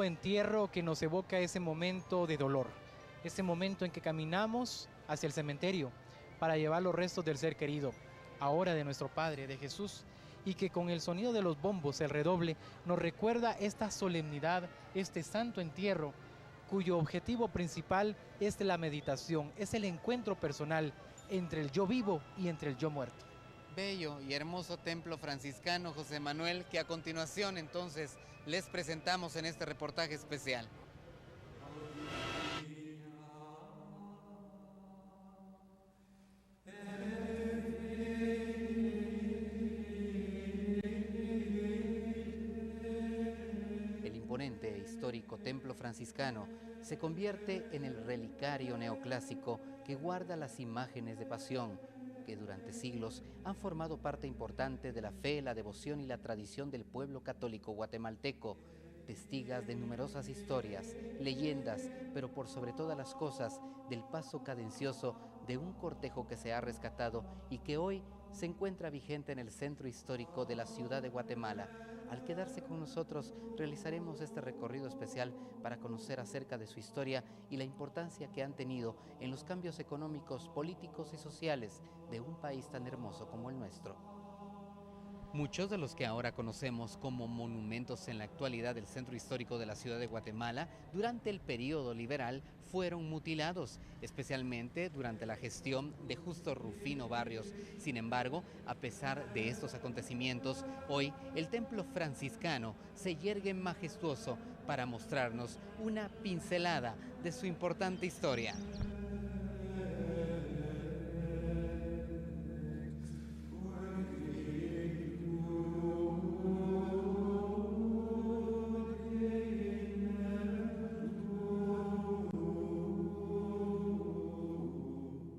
Entierro que nos evoca ese momento de dolor, ese momento en que caminamos hacia el cementerio para llevar los restos del ser querido, ahora de nuestro Padre, de Jesús, y que con el sonido de los bombos, el redoble, nos recuerda esta solemnidad, este santo entierro, cuyo objetivo principal es la meditación, es el encuentro personal entre el yo vivo y entre el yo muerto. Bello y hermoso templo franciscano, José Manuel, que a continuación entonces les presentamos en este reportaje especial. El imponente e histórico templo franciscano se convierte en el relicario neoclásico que guarda las imágenes de pasión que durante siglos han formado parte importante de la fe, la devoción y la tradición del pueblo católico guatemalteco, testigas de numerosas historias, leyendas, pero por sobre todas las cosas del paso cadencioso de un cortejo que se ha rescatado y que hoy se encuentra vigente en el centro histórico de la ciudad de Guatemala. Al quedarse con nosotros, realizaremos este recorrido especial para conocer acerca de su historia y la importancia que han tenido en los cambios económicos, políticos y sociales de un país tan hermoso como el nuestro. Muchos de los que ahora conocemos como monumentos en la actualidad del centro histórico de la ciudad de Guatemala, durante el periodo liberal fueron mutilados, especialmente durante la gestión de Justo Rufino Barrios. Sin embargo, a pesar de estos acontecimientos, hoy el templo franciscano se yergue majestuoso para mostrarnos una pincelada de su importante historia.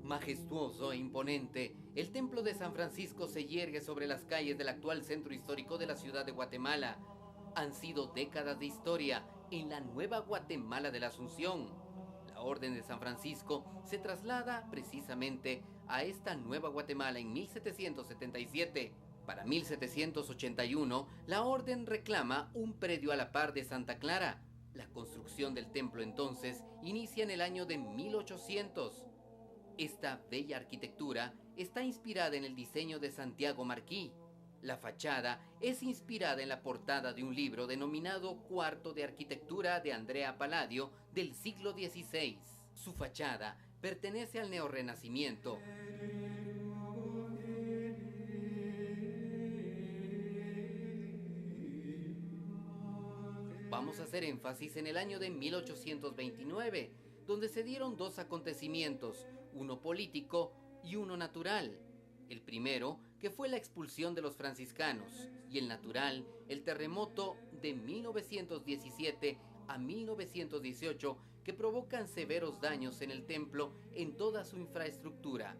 Majestuoso e imponente, el Templo de San Francisco se yergue sobre las calles del actual centro histórico de la ciudad de Guatemala. Han sido décadas de historia en la nueva Guatemala de la Asunción. La Orden de San Francisco se traslada precisamente a esta nueva Guatemala en 1777. Para 1781, la Orden reclama un predio a la par de Santa Clara. La construcción del templo entonces inicia en el año de 1800. Esta bella arquitectura está inspirada en el diseño de Santiago Marquí. La fachada es inspirada en la portada de un libro denominado Cuarto de Arquitectura de Andrea Palladio del siglo XVI. Su fachada pertenece al neorrenacimiento. Vamos a hacer énfasis en el año de 1829, donde se dieron dos acontecimientos, uno político y uno natural. El primero, que fue la expulsión de los franciscanos, y el natural, el terremoto de 1917 a 1918, que provocan severos daños en el templo en toda su infraestructura.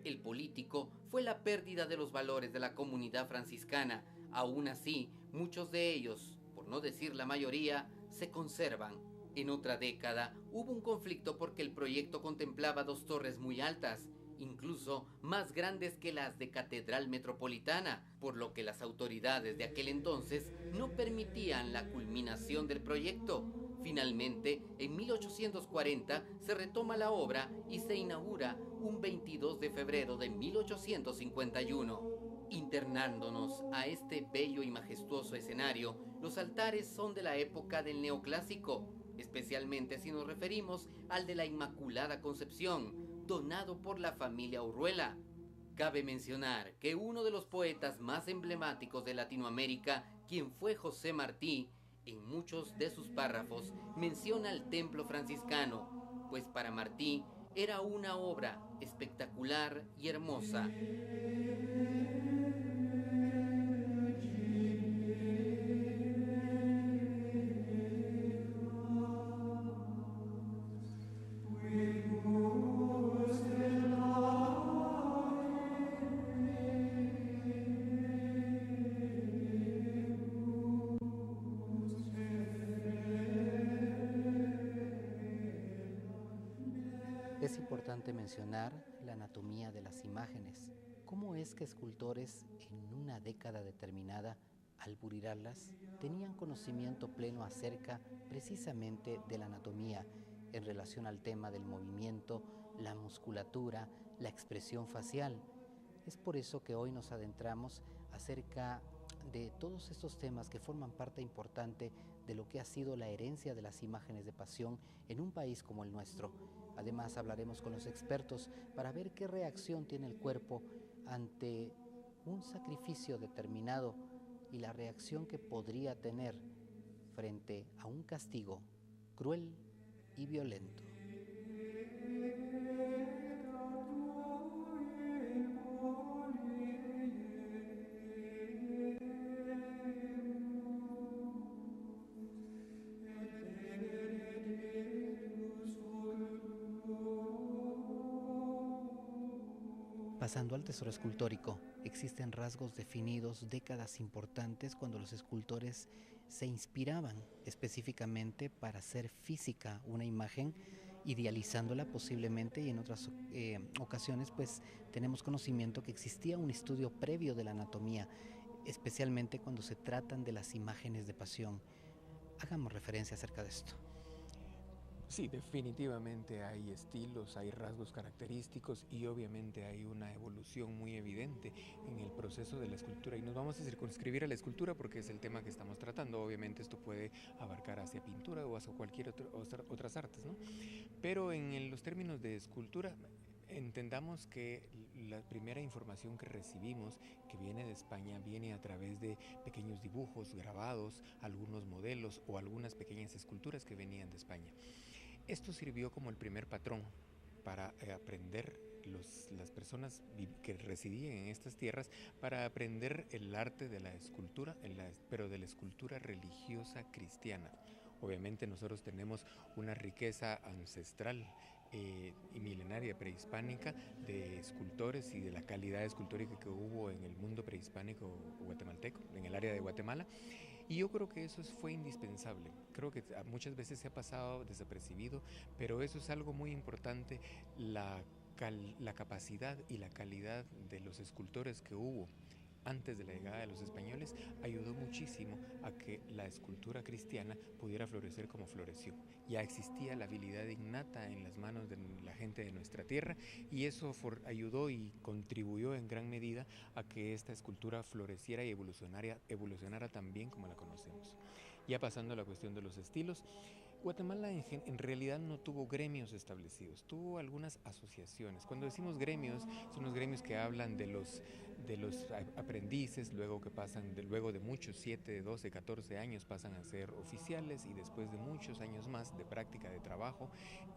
El político fue la pérdida de los valores de la comunidad franciscana. Aún así, muchos de ellos, por no decir la mayoría, se conservan. En otra década hubo un conflicto porque el proyecto contemplaba dos torres muy altas, incluso más grandes que las de Catedral Metropolitana, por lo que las autoridades de aquel entonces no permitían la culminación del proyecto. Finalmente, en 1840 se retoma la obra y se inaugura un 22 de febrero de 1851. Internándonos a este bello y majestuoso escenario, los altares son de la época del neoclásico, especialmente si nos referimos al de la Inmaculada Concepción, donado por la familia Urruela. Cabe mencionar que uno de los poetas más emblemáticos de Latinoamérica, quien fue José Martí, en muchos de sus párrafos menciona el templo franciscano, pues para Martí era una obra espectacular y hermosa. Es importante mencionar la anatomía de las imágenes. ¿Cómo es que escultores en una década determinada Al burirarlas, tenían conocimiento pleno acerca precisamente de la anatomía en relación al tema del movimiento, la musculatura, la expresión facial. Es por eso que hoy nos adentramos acerca de todos estos temas que forman parte importante de lo que ha sido la herencia de las imágenes de pasión en un país como el nuestro. Además, hablaremos con los expertos para ver qué reacción tiene el cuerpo ante un sacrificio determinado y la reacción que podría tener frente a un castigo cruel y violento. Pasando al tesoro escultórico, existen rasgos definidos, décadas importantes cuando los escultores se inspiraban específicamente para hacer física una imagen, idealizándola posiblemente, y en otras ocasiones pues tenemos conocimiento que existía un estudio previo de la anatomía, especialmente cuando se tratan de las imágenes de pasión. Hagamos referencia acerca de esto. Sí, definitivamente hay estilos, hay rasgos característicos y obviamente hay una evolución muy evidente en el proceso de la escultura. Y nos vamos a circunscribir a la escultura porque es el tema que estamos tratando. Obviamente esto puede abarcar hacia pintura o hacia cualquier otras artes, ¿no? Pero en los términos de escultura, entendamos que la primera información que recibimos, que viene de España, viene a través de pequeños dibujos, grabados, algunos modelos o algunas pequeñas esculturas que venían de España. Esto sirvió como el primer patrón para aprender las personas que residían en estas tierras, para aprender el arte de la escultura, pero de la escultura religiosa cristiana. Obviamente nosotros tenemos una riqueza ancestral y milenaria prehispánica de escultores y de la calidad escultórica que hubo en el mundo prehispánico guatemalteco, en el área de Guatemala. Y yo creo que eso fue indispensable. Creo que muchas veces se ha pasado desapercibido, pero eso es algo muy importante, la capacidad y la calidad de los escultores que hubo antes de la llegada de los españoles ayudó muchísimo a que la escultura cristiana pudiera florecer como floreció. Ya existía la habilidad innata en las manos de la gente de nuestra tierra y eso ayudó y contribuyó en gran medida a que esta escultura floreciera y evolucionara tan bien como la conocemos. Ya pasando a la cuestión de los estilos, Guatemala en realidad no tuvo gremios establecidos, tuvo algunas asociaciones. Cuando decimos gremios, son los gremios que hablan de los aprendices, luego luego de muchos, 7, 12, 14 años pasan a ser oficiales y después de muchos años más de práctica de trabajo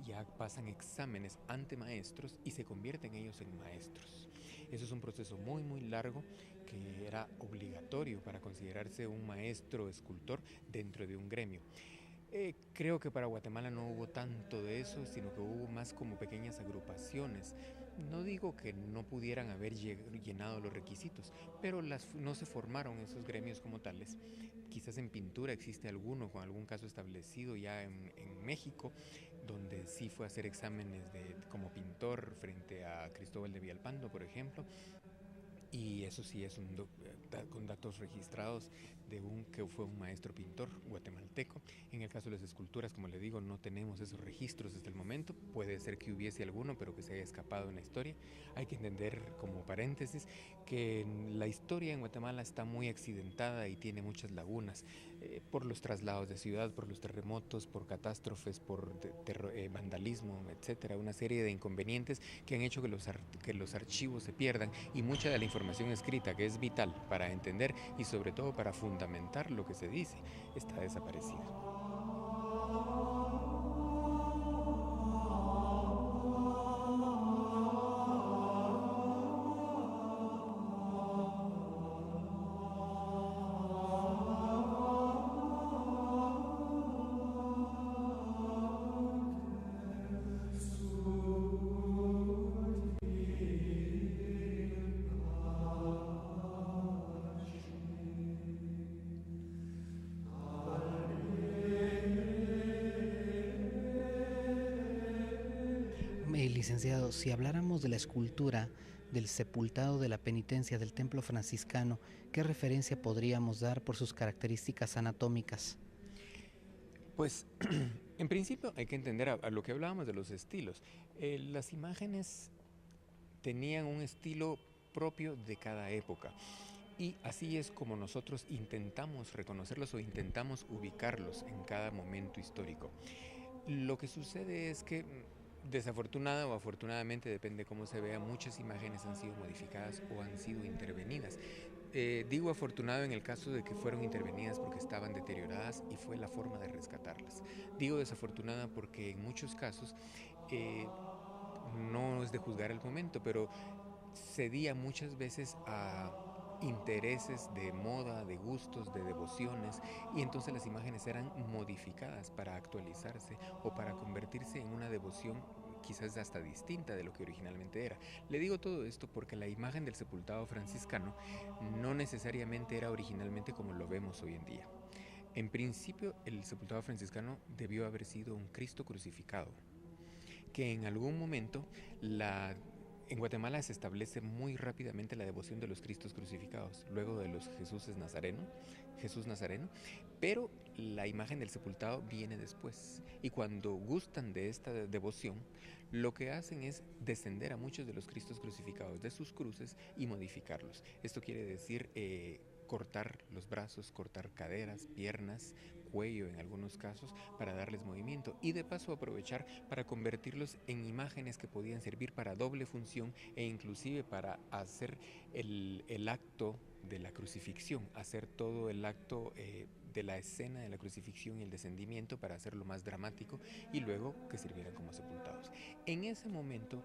ya pasan exámenes ante maestros y se convierten ellos en maestros. Eso es un proceso muy muy largo que era obligatorio para considerarse un maestro escultor dentro de un gremio. Creo que para Guatemala no hubo tanto de eso, sino que hubo más como pequeñas agrupaciones. No digo que no pudieran haber llenado los requisitos, pero no se formaron esos gremios como tales. Quizás en pintura existe alguno con algún caso establecido ya en México, donde sí fue a hacer exámenes como pintor frente a Cristóbal de Villalpando, por ejemplo. Y eso sí es con datos registrados de que fue un maestro pintor guatemalteco. En el caso de las esculturas, como le digo, no tenemos esos registros hasta el momento. Puede ser que hubiese alguno, pero que se haya escapado en la historia. Hay que entender, como paréntesis, que la historia en Guatemala está muy accidentada y tiene muchas lagunas por los traslados de ciudad, por los terremotos, por catástrofes, por vandalismo, etcétera. Una serie de inconvenientes que han hecho que los archivos se pierdan y mucha de la información escrita, que es vital para entender y sobre todo para fundamentar lo que se dice, está desaparecida. Licenciado, si habláramos de la escultura del sepultado de la penitencia del templo franciscano, ¿qué referencia podríamos dar por sus características anatómicas? Pues en principio hay que entender a lo que hablábamos de los estilos. Las imágenes tenían un estilo propio de cada época. Y así es como nosotros intentamos reconocerlos o intentamos ubicarlos en cada momento histórico. Lo que sucede es que, desafortunada o afortunadamente, depende cómo se vea, muchas imágenes han sido modificadas o han sido intervenidas. Digo afortunado en el caso de que fueron intervenidas porque estaban deterioradas y fue la forma de rescatarlas. Digo desafortunada porque en muchos casos, no es de juzgar el momento, pero cedía muchas veces a intereses de moda, de gustos, de devociones, y entonces las imágenes eran modificadas para actualizarse o para convertirse en una devoción quizás hasta distinta de lo que originalmente era. Le digo todo esto porque la imagen del sepultado franciscano no necesariamente era originalmente como lo vemos hoy en día. En principio, el sepultado franciscano debió haber sido un Cristo crucificado, que en algún momento en Guatemala se establece muy rápidamente la devoción de los Cristos crucificados, luego de los Jesús Nazareno, pero la imagen del sepultado viene después. Y cuando gustan de esta devoción, lo que hacen es descender a muchos de los Cristos crucificados de sus cruces y modificarlos. Esto quiere decir cortar los brazos, cortar caderas, piernas, cuello en algunos casos, para darles movimiento y de paso aprovechar para convertirlos en imágenes que podían servir para doble función e inclusive para hacer el acto de la crucifixión, hacer todo el acto de la escena de la crucifixión y el descendimiento para hacerlo más dramático y luego que sirvieran como sepultados. En ese momento,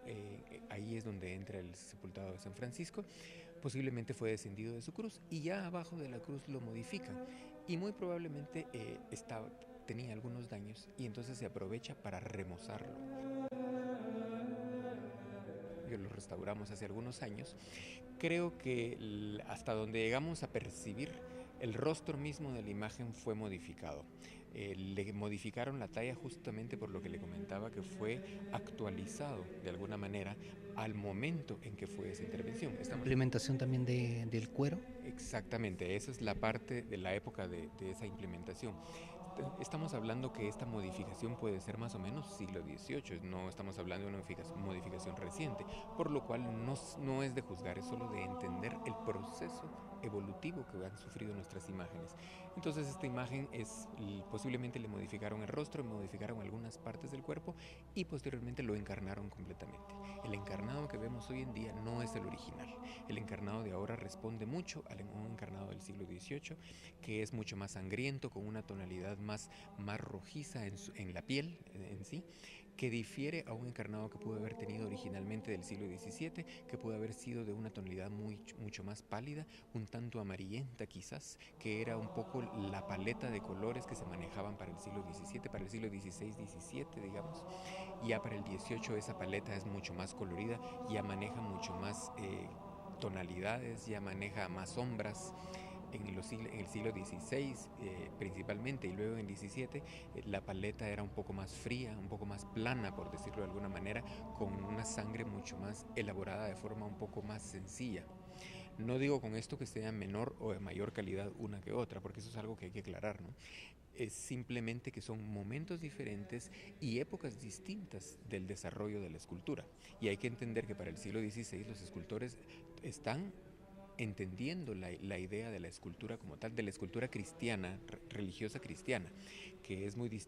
ahí es donde entra el sepultado de San Francisco. Posiblemente fue descendido de su cruz y ya abajo de la cruz lo modifican y muy probablemente tenía algunos daños y entonces se aprovecha para remozarlo. Lo restauramos hace algunos años. Creo que hasta donde llegamos a percibir, el rostro mismo de la imagen fue modificado. Le modificaron la talla justamente por lo que le comentaba, que fue actualizado de alguna manera al momento en que fue esa intervención. ¿Implementación también del cuero? Exactamente, esa es la parte de la época de esa implementación. Estamos hablando que esta modificación puede ser más o menos siglo XVIII, no estamos hablando de una modificación reciente, por lo cual no es de juzgar, es solo de entender el proceso evolutivo que han sufrido nuestras imágenes. Entonces esta imagen posiblemente le modificaron el rostro, modificaron algunas partes del cuerpo y posteriormente lo encarnaron completamente. El encarnado que vemos hoy en día no es el original. El encarnado de ahora responde mucho a un encarnado del siglo XVIII, que es mucho más sangriento, con una tonalidad más rojiza en la piel en sí, que difiere a un encarnado que pudo haber tenido originalmente del siglo XVII, que pudo haber sido de una tonalidad mucho más pálida, un tanto amarillenta quizás, que era un poco la paleta de colores que se manejaban para el siglo XVII, para el siglo XVI, XVII, digamos. Ya para el XVIII esa paleta es mucho más colorida, ya maneja mucho más tonalidades, ya maneja más sombras. En el siglo XVI principalmente y luego en el XVII la paleta era un poco más fría, un poco más plana, por decirlo de alguna manera, con una sangre mucho más elaborada de forma un poco más sencilla. No digo con esto que sea menor o de mayor calidad una que otra, porque eso es algo que hay que aclarar, ¿no? Es simplemente que son momentos diferentes y épocas distintas del desarrollo de la escultura. Y hay que entender que para el siglo XVI los escultores están entendiendo la idea de la escultura como tal, de la escultura cristiana, religiosa cristiana, que es muy distinta